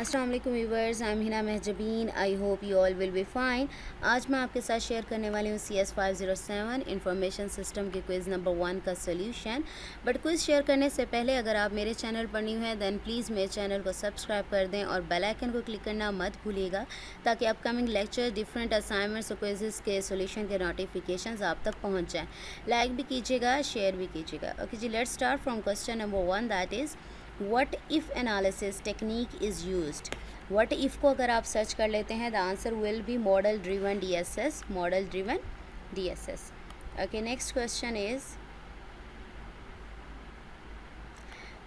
अस्सलाम वालेकुम viewers, I am Hina Mahjabeen. I hope you all will be fine. आज मैं आपके साथ शेयर करने वाली हूँ CS507 इंफॉर्मेशन सिस्टम के क्विज़ नंबर 1 का सोल्यूशन। बट क्विज़ शेयर करने से पहले अगर आप मेरे चैनल पर न्यू हैं दैन प्लीज़ मेरे चैनल को सब्सक्राइब कर दें और बेल आइकन को क्लिक करना मत भूलिएगा ताकि अपकमिंग लेक्चर, डिफरेंट असाइनमेंट्स और क्विज़ के सोल्यूशन के नोटिफिकेशन आप तक पहुँच जाएँ। लाइक भी कीजिएगा, शेयर भी कीजिएगा। ओके जी, let's start from question number 1, that is what if analysis technique is used. What if को अगर आप सर्च कर लेते हैं the answer will be model driven DSS, model driven DSS। Okay, next question is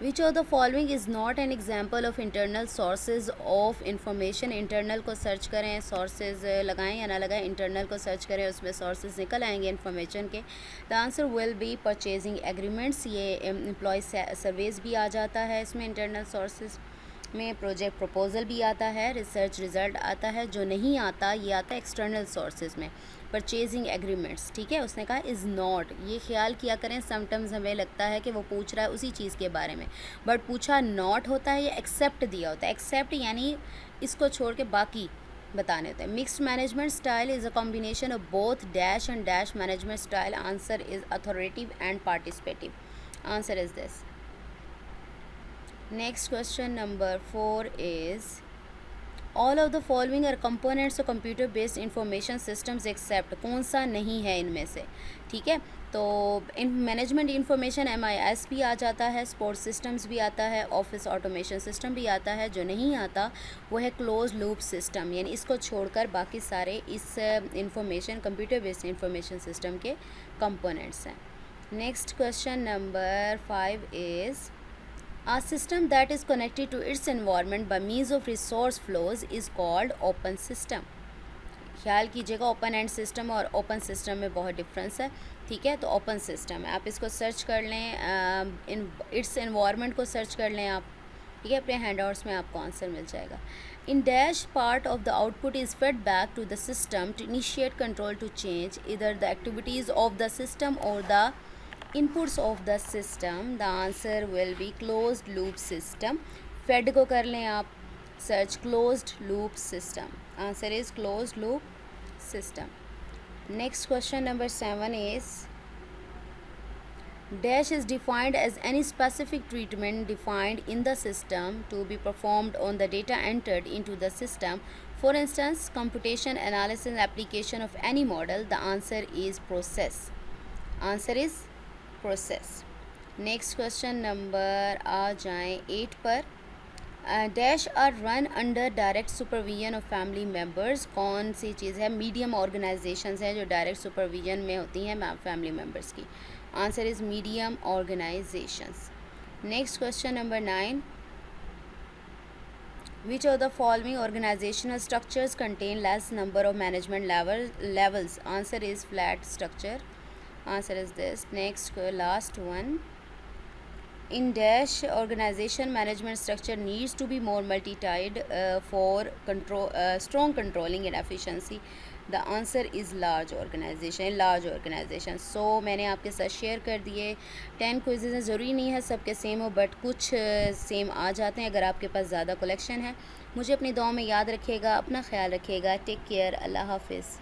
which of the following is not an example of internal sources of information. Internal को search करें, sources लगाएं या ना लगाएं, internal को search करें, उसमें sources निकल आएंगे इन्फॉर्मेशन के। The answer will B purchasing agreements. ये एम्प्लॉय सर्वेज भी आ जाता है इसमें, इंटरनल सोर्सेज में प्रोजेक्ट प्रपोजल भी आता है, रिसर्च रिजल्ट आता है। जो नहीं आता ये आता है एक्सटर्नल सोर्सेज में, परचेजिंग एग्रीमेंट्स। ठीक है, उसने कहा इज़ नॉट। ये ख्याल किया करें, समटाइम्स हमें लगता है कि वो पूछ रहा है उसी चीज़ के बारे में, बट पूछा नॉट होता है या एक्सेप्ट दिया होता है। एक्सेप्ट यानी इसको छोड़ के बाकी बताने होते हैं। Mixed management style is a combination of both dash and dash management style. Answer is authoritative and participative. Answer is this. Next question number 4 is all of the following are components of computer based information systems except। कौन सा नहीं है इनमें से? ठीक है, तो in management information MIS भी आ जाता है, स्पोर्ट्स सिस्टम्स भी आता है, ऑफिस ऑटोमेशन सिस्टम भी आता है। जो नहीं आता वो है क्लोज लूप सिस्टम, यानी इसको छोड़कर बाकी सारे इस information computer based information system के कंपोनेंट्स हैं। Next question number 5 is a system that is connected to its environment by means of resource flows is called open system। ख्याल कीजिएगा, ओपन एंड सिस्टम और ओपन सिस्टम में बहुत difference है। ठीक है, तो ओपन सिस्टम है, आप इसको सर्च कर लें, इन इट्स एनवायरनमेंट को सर्च कर लें आप। ठीक है, अपने हैंडआउट्स में आपको आंसर मिल जाएगा। In dash part of the output is fed back to the system to initiate control to change इधर the activities of the system और the inputs of the system। the answer will be closed loop system। fed को कर लें आप search, closed loop system। answer is closed loop system। next question number 7 is dash is defined as any specific treatment defined in the system to be performed on the data entered into the system, for instance computation, analysis and application of any model। the answer is process। answer is process. Next question number आ जाएं 8 पर। Dash are run under direct supervision of family members. कौन सी चीज़ है? Medium organisations हैं जो direct supervision में होती हैं फैमिली मेम्बर्स की। Answer is medium organisations. Next question number 9 which of the following organisational structures contain less number of management levels. Answer is flat structure. Answer is this। next last one in dash organization management structure needs to be more multi-tied for control strong controlling and efficiency। the answer is large organization। so मैंने आपके साथ share कर दिए 10 क्विज़ेज़ हैं। ज़रूरी नहीं है सबके सेम हो, बट कुछ सेम आ जाते हैं अगर आपके पास ज़्यादा कलेक्शन है। मुझे अपनी दुआ में याद रखिएगा, अपना ख्याल रखिएगा। टेक केयर, अल्लाह हाफिज़।